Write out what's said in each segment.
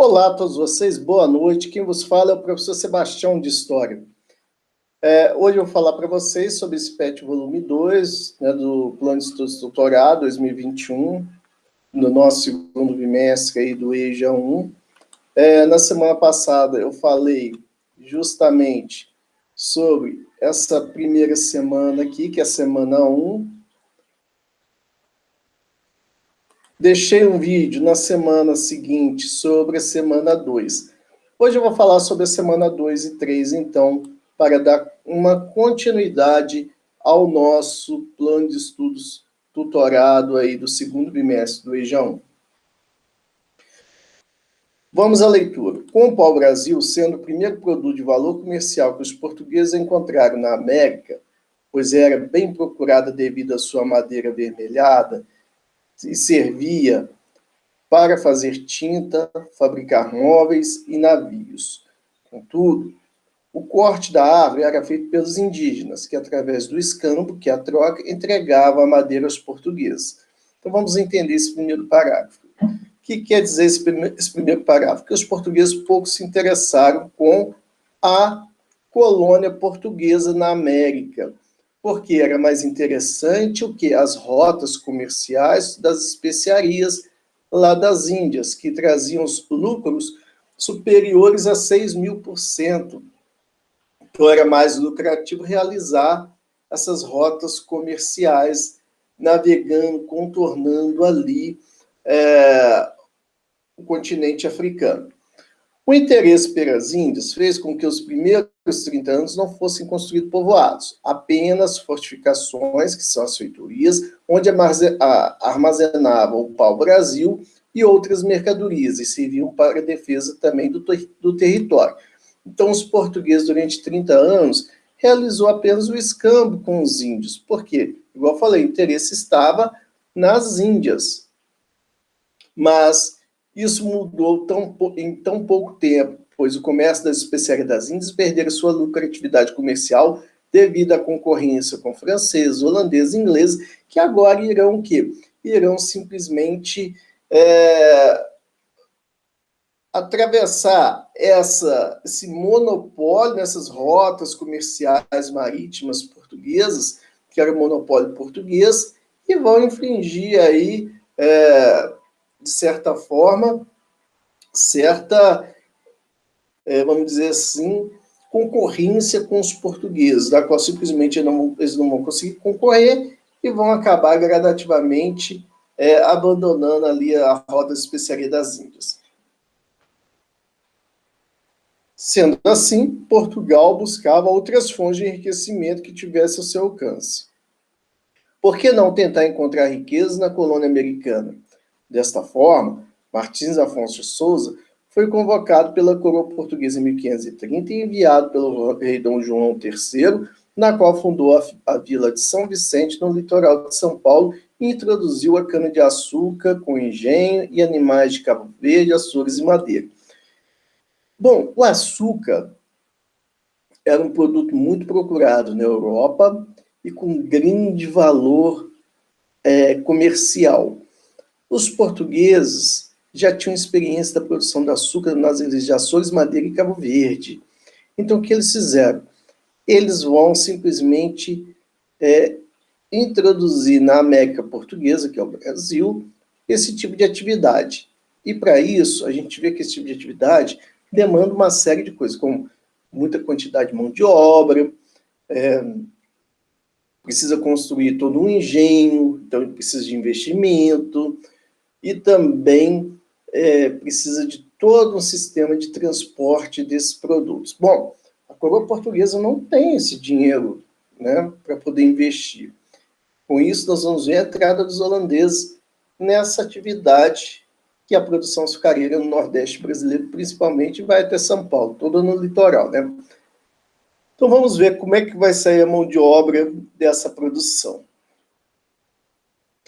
Olá a todos vocês, boa noite. Quem vos fala é o professor Sebastião de História. Hoje eu vou falar para vocês sobre esse PET volume 2, do Plano de Estudos do Doutorado 2021, no nosso segundo bimestre aí do EJA 1. Na semana passada eu falei justamente sobre essa primeira semana aqui, que é a semana 1. Deixei um vídeo na semana seguinte sobre a semana 2. Hoje eu vou falar sobre a semana 2 e 3, então, para dar uma continuidade ao nosso plano de estudos tutorado aí do segundo bimestre do EJA 1. Vamos à leitura. Com o pau-brasil sendo o primeiro produto de valor comercial que os portugueses encontraram na América, pois era bem procurada devido à sua madeira avermelhada, e servia para fazer tinta, fabricar móveis e navios. Contudo, o corte da árvore era feito pelos indígenas, que através do escambo, que é a troca, entregava a madeira aos portugueses. Então vamos entender esse primeiro parágrafo. O que quer dizer esse primeiro parágrafo? Que os portugueses pouco se interessaram com a colônia portuguesa na América, porque era mais interessante o que? As rotas comerciais das especiarias lá das Índias, que traziam os lucros superiores a 6.000%. Então era mais lucrativo realizar essas rotas comerciais, navegando, contornando ali o continente africano. O interesse pelas Índias fez com que os primeiros 30 anos não fossem construídos povoados, apenas fortificações, que são as feitorias, onde armazenavam o pau-brasil e outras mercadorias, e serviam para a defesa também do território. Então, os portugueses, durante 30 anos, realizou apenas o escambo com os índios. Por quê? Igual eu falei, o interesse estava nas Índias. Mas isso mudou em tão pouco tempo, pois o comércio das especiarias das Índias perderam sua lucratividade comercial devido à concorrência com franceses, holandeses e ingleses, que agora irão o quê? Irão simplesmente atravessar esse monopólio nessas rotas comerciais marítimas portuguesas, que era o monopólio português, e vão infringir aí, de certa forma, vamos dizer assim, concorrência com os portugueses, da qual simplesmente eles não vão conseguir concorrer e vão acabar gradativamente abandonando ali a rota de especiaria das Índias. Sendo assim, Portugal buscava outras fontes de enriquecimento que tivessem ao seu alcance. Por que não tentar encontrar riquezas na colônia americana? Desta forma, Martins Afonso de Souza foi convocado pela coroa portuguesa em 1530 e enviado pelo rei Dom João III, na qual fundou a vila de São Vicente, no litoral de São Paulo, e introduziu a cana-de-açúcar com engenho e animais de Cabo Verde, Açores e madeira. Bom, o açúcar era um produto muito procurado na Europa e com grande valor comercial. Os portugueses já tinham experiência da produção de açúcar nas ilhas de Açores, Madeira e Cabo Verde. Então, o que eles fizeram? Eles vão simplesmente introduzir na América Portuguesa, que é o Brasil, esse tipo de atividade. E, para isso, a gente vê que esse tipo de atividade demanda uma série de coisas, como muita quantidade de mão de obra, precisa construir todo um engenho, então precisa de investimento, e também precisa de todo um sistema de transporte desses produtos. Bom, a coroa portuguesa não tem esse dinheiro, né, para poder investir. Com isso, nós vamos ver a entrada dos holandeses nessa atividade, que a produção açucareira no Nordeste brasileiro, principalmente, vai até São Paulo, toda no litoral, né? Então, vamos ver como é que vai sair a mão de obra dessa produção.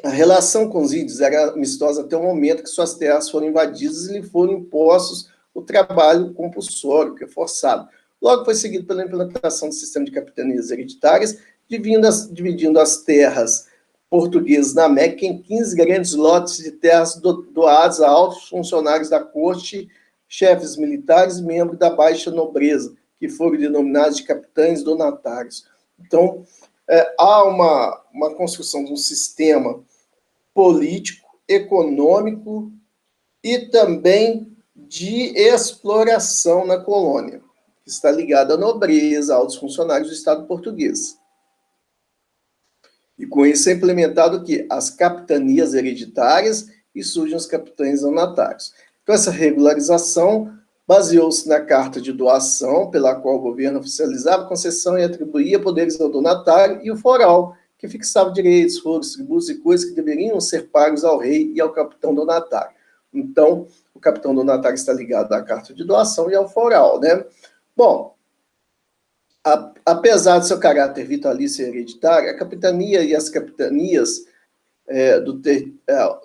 A relação com os índios era amistosa até o momento que suas terras foram invadidas e lhe foram impostos o trabalho compulsório, que é forçado. Logo foi seguido pela implantação do sistema de capitanias hereditárias, dividindo as terras portuguesas na América em 15 grandes lotes de terras doados a altos funcionários da corte, chefes militares e membros da baixa nobreza, que foram denominados de capitães donatários. Então, há uma construção de um sistema político, econômico e também de exploração na colônia, que está ligado à nobreza, aos funcionários do Estado português. E com isso é implementado o quê? As capitanias hereditárias e surgem os capitães donatários. Então, essa regularização baseou-se na carta de doação, pela qual o governo oficializava a concessão e atribuía poderes ao donatário, e o foral, que fixava direitos, foros, tributos e coisas que deveriam ser pagos ao rei e ao capitão donatário. Então, o capitão donatário está ligado à carta de doação e ao foral, né? Bom, apesar de seu caráter vitalício e hereditário, a capitania e as capitanias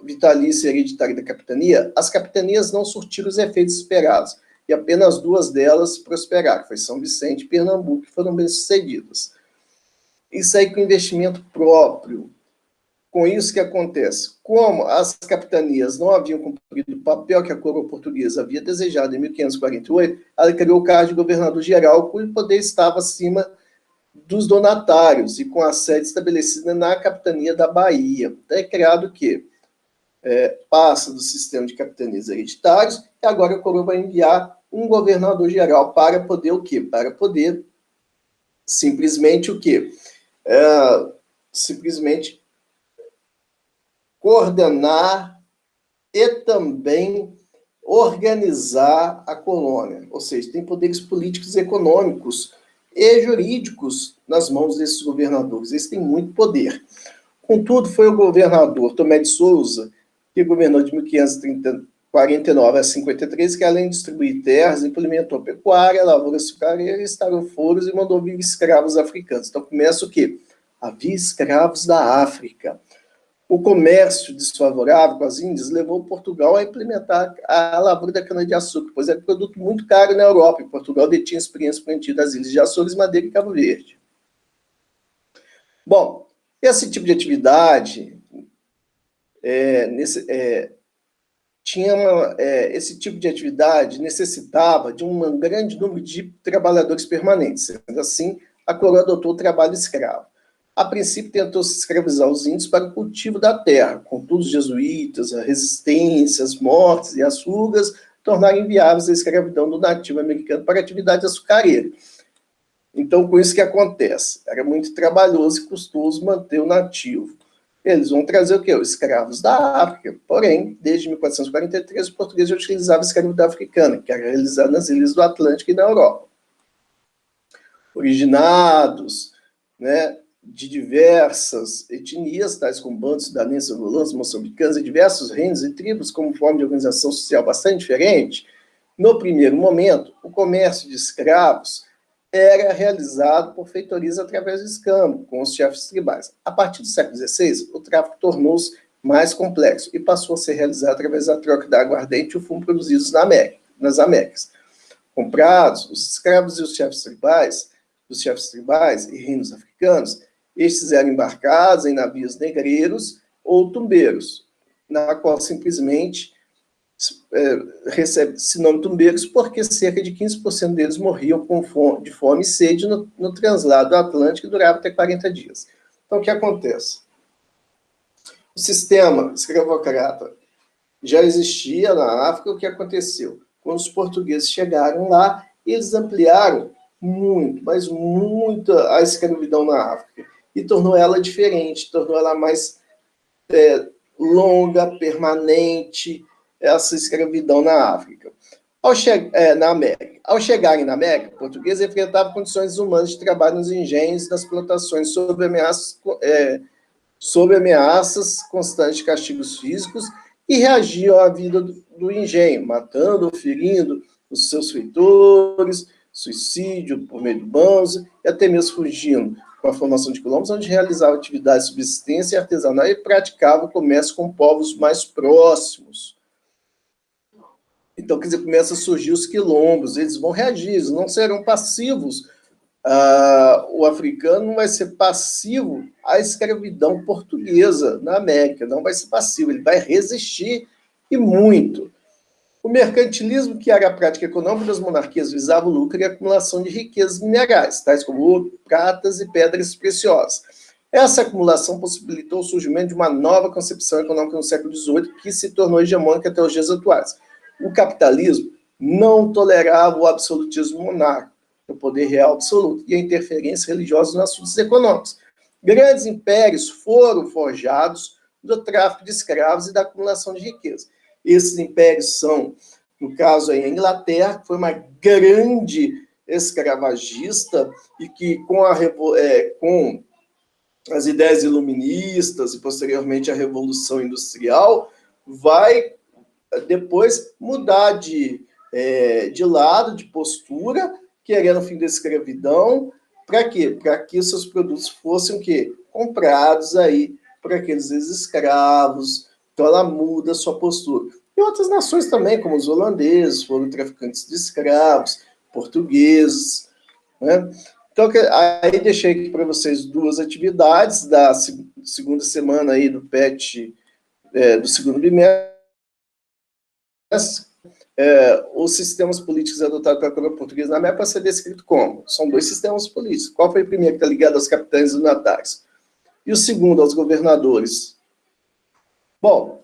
vitalício e hereditário da capitania, as capitanias não surtiram os efeitos esperados, e apenas 2 delas prosperaram, foi São Vicente e Pernambuco, que foram bem-sucedidas. Isso aí com investimento próprio. Com isso que acontece, como as capitanias não haviam cumprido o papel que a coroa portuguesa havia desejado em 1548, ela criou o cargo de governador-geral, cujo poder estava acima dos donatários, e com a sede estabelecida na capitania da Bahia. Então é criado o quê? Passa do sistema de capitanias hereditários, e agora a coroa vai enviar um governador-geral para poder o quê? Para poder simplesmente o quê? Simplesmente coordenar e também organizar a colônia. Ou seja, tem poderes políticos, econômicos e jurídicos nas mãos desses governadores. Eles têm muito poder. Contudo, foi o governador Tomé de Souza, que governou de 1549 a 53, que além de distribuir terras, implementou pecuária, lavoura açucareira, instalou foros e mandou vir escravos africanos. Então começa o quê? Havia escravos da África. O comércio desfavorável com as Índias levou Portugal a implementar a lavoura da cana-de-açúcar, pois era um produto muito caro na Europa, e Portugal detinha experiência plantio das ilhas de Açores, Madeira e Cabo Verde. Bom, esse tipo de atividade, esse tipo de atividade necessitava de um grande número de trabalhadores permanentes. Sendo assim, a coroa adotou o trabalho escravo. A princípio, tentou se escravizar os índios para o cultivo da terra, contudo, os jesuítas, a resistência, as mortes e as fugas tornaram inviáveis a escravidão do nativo americano para a atividade açucareira. Então, com isso que acontece? Era muito trabalhoso e custoso manter o nativo. Eles vão trazer o quê? Os escravos da África. Porém, desde 1443, o português já utilizava a escravidão africana, que era realizada nas ilhas do Atlântico e na Europa. Originados, né, de diversas etnias, tais como bantos, sudanenses, angolanos, moçambicanos e diversos reinos e tribos, como forma de organização social bastante diferente, no primeiro momento, o comércio de escravos era realizado por feitorias através do escambo, com os chefes tribais. A partir do século XVI, o tráfico tornou-se mais complexo e passou a ser realizado através da troca da aguardente e o fumo produzidos nas Américas. Comprados, os escravos e os chefes tribais e reinos africanos, estes eram embarcados em navios negreiros ou tumbeiros, na qual simplesmente recebe esse nome tumbeiros porque cerca de 15% deles morriam de fome e sede no translado atlântico, que durava até 40 dias. Então, o que acontece? O sistema escravocrata já existia na África. O que aconteceu? Quando os portugueses chegaram lá, eles ampliaram muito, mas muito a escravidão na África, e tornou ela diferente, tornou ela mais longa, permanente, essa escravidão na África. Na América. Ao chegarem na América, portugueses enfrentavam condições humanas de trabalho nos engenhos, nas plantações, sob ameaças constantes de castigos físicos, e reagiam à vida do engenho, matando ou ferindo os seus feitores, suicídio por meio do banzo, e até mesmo fugindo com a formação de quilombos, onde realizavam atividades de subsistência e artesanal e praticavam comércio com povos mais próximos. Então, quer dizer, começa a surgir os quilombos, eles vão reagir, eles não serão passivos. O africano não vai ser passivo à escravidão portuguesa na América, não vai ser passivo, ele vai resistir, e muito. O mercantilismo, que era a prática econômica das monarquias, visava o lucro e a acumulação de riquezas minerais, tais como ouro, pratas e pedras preciosas. Essa acumulação possibilitou o surgimento de uma nova concepção econômica no século XVIII, que se tornou hegemônica até os dias atuais. O capitalismo não tolerava o absolutismo monárquico, o poder real absoluto, e a interferência religiosa nos assuntos econômicos. Grandes impérios foram forjados do tráfico de escravos e da acumulação de riqueza. Esses impérios são, no caso aí, a Inglaterra, que foi uma grande escravagista e que com as ideias iluministas e posteriormente a Revolução Industrial, vai depois mudar de lado, de postura, querendo o fim da escravidão. Para quê? Para que seus produtos fossem o quê? Comprados aí por aqueles ex-escravos. Então ela muda a sua postura. E outras nações também, como os holandeses, foram traficantes de escravos, portugueses, né? Então, aí deixei aqui para vocês duas atividades da segunda semana aí do PET, do segundo bimestre. Os sistemas políticos adotados pela coroa portuguesa na América pode ser descrito como? São dois sistemas políticos. Qual foi o primeiro que está ligado aos capitães e natais? E o segundo, aos governadores? Bom,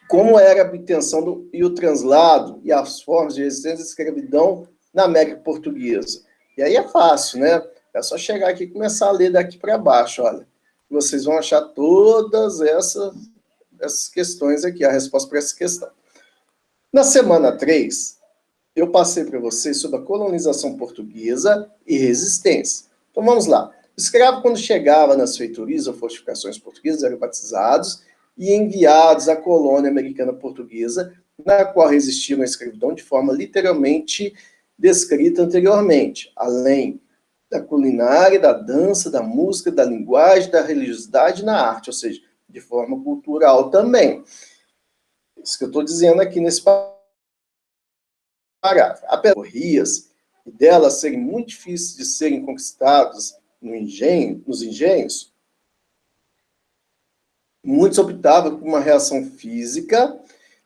como era a obtenção e o translado e as formas de resistência à escravidão na América Portuguesa? E aí é fácil, né? É só chegar aqui e começar a ler daqui para baixo, olha. Vocês vão achar todas essas questões aqui, a resposta para essa questão. Na semana 3, eu passei para vocês sobre a colonização portuguesa e resistência. Então vamos lá. O escravo, quando chegava nas feitorias ou fortificações portuguesas, eram batizados e enviados à colônia americana portuguesa, na qual resistiam à escravidão de forma literalmente descrita anteriormente, além da culinária, da dança, da música, da linguagem, da religiosidade e na arte, ou seja, de forma cultural também. Isso que eu estou dizendo aqui nesse parágrafo. Apesar e delas serem muito difíceis de serem conquistadas nos engenhos, muitos optavam por uma reação física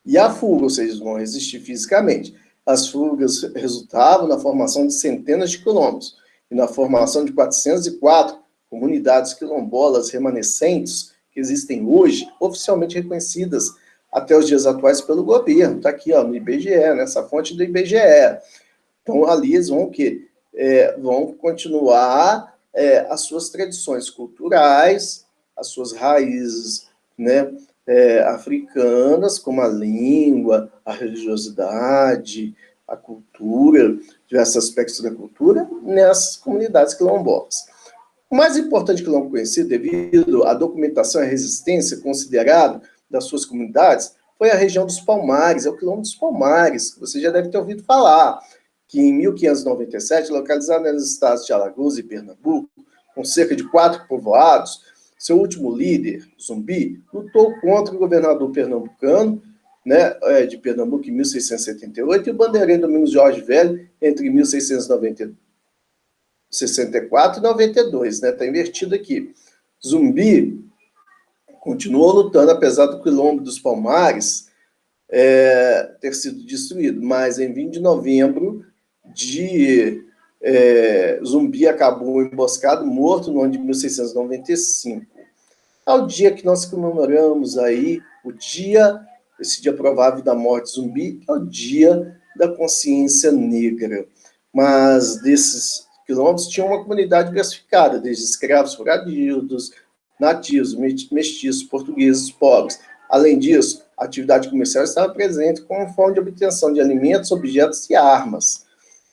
e a fuga, ou seja, eles vão resistir fisicamente. As fugas resultavam na formação de centenas de quilômetros e na formação de 404 comunidades quilombolas remanescentes que existem hoje, oficialmente reconhecidas até os dias atuais pelo governo. Está aqui, ó, no IBGE, nessa fonte do IBGE. Então, ali eles vão o quê? Vão continuar as suas tradições culturais, as suas raízes, né, africanas, como a língua, a religiosidade, a cultura, diversos aspectos da cultura, nessas comunidades quilombolas. O mais importante quilombo conhecido, devido à documentação e à resistência considerada das suas comunidades, foi a região dos Palmares, é o quilombo dos Palmares, que você já deve ter ouvido falar, que em 1597, localizado nos estados de Alagoas e Pernambuco, com cerca de 4 povoados, seu último líder, Zumbi, lutou contra o governador pernambucano, né, de Pernambuco em 1678, e o bandeireiro Domingos Jorge Velho entre 1664 e 92, né, está invertido aqui. Zumbi continuou lutando, apesar do quilombo dos Palmares ter sido destruído, mas em 20 de novembro Zumbi acabou emboscado, morto no ano de 1695. É o dia que nós comemoramos aí, esse dia provável da morte de Zumbi, é o dia da consciência negra. Mas desses quilombos tinha uma comunidade diversificada, desde escravos foradidos, nativos, mestiços, portugueses, pobres. Além disso, a atividade comercial estava presente como forma de obtenção de alimentos, objetos e armas.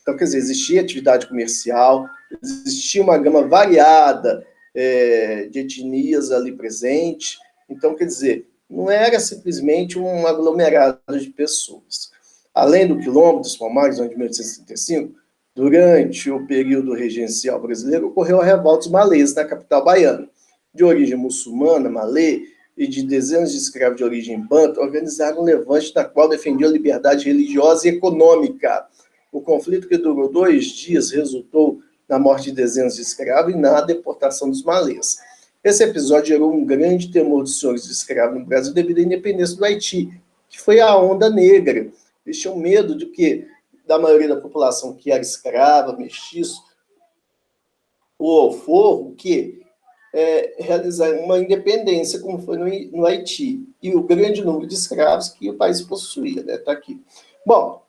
Então, quer dizer, existia atividade comercial, existia uma gama variada de etnias ali presente. Então, quer dizer, não era simplesmente um aglomerado de pessoas. Além do quilombo dos Palmares, no ano de 1865, durante o período regencial brasileiro, ocorreu a revolta dos malês na capital baiana. De origem muçulmana, malê, e de dezenas de escravos de origem banta, organizaram um levante na qual defendiam a liberdade religiosa e econômica. O conflito, que durou 2 dias, resultou na morte de dezenas de escravos e na deportação dos malês. Esse episódio gerou um grande temor dos senhores de escravos no Brasil devido à independência do Haiti, que foi a onda negra. Eles tinham medo de que, da maioria da população que era escrava, mestiço, ou alforro, que realizar uma independência, como foi no Haiti, e o grande número de escravos que o país possuía, né? Está aqui. Bom,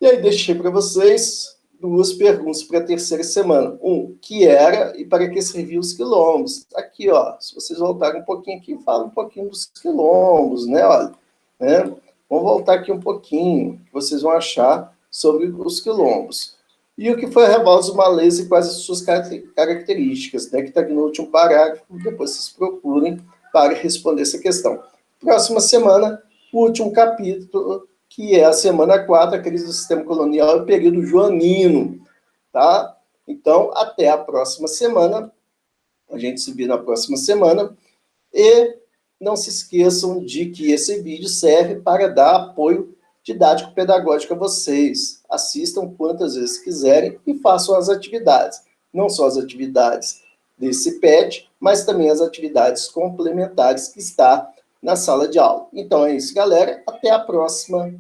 e aí deixei para vocês duas perguntas para a terceira semana. Que era e para que serviam os quilombos? Aqui, ó, se vocês voltarem um pouquinho aqui, fala um pouquinho dos quilombos, né? Olha, né? Vamos voltar aqui um pouquinho, que vocês vão achar sobre os quilombos. E o que foi a revolta dos malês e quais as suas características, né? Que está aqui no último parágrafo, depois vocês procurem para responder essa questão. Próxima semana, o último capítulo, que é a semana 4, a crise do sistema colonial e o período joanino, tá? Então, até a próxima semana, a gente se vê na próxima semana, e não se esqueçam de que esse vídeo serve para dar apoio didático-pedagógico a vocês. Assistam quantas vezes quiserem e façam as atividades. Não só as atividades desse PET, mas também as atividades complementares que está na sala de aula. Então é isso, galera. Até a próxima.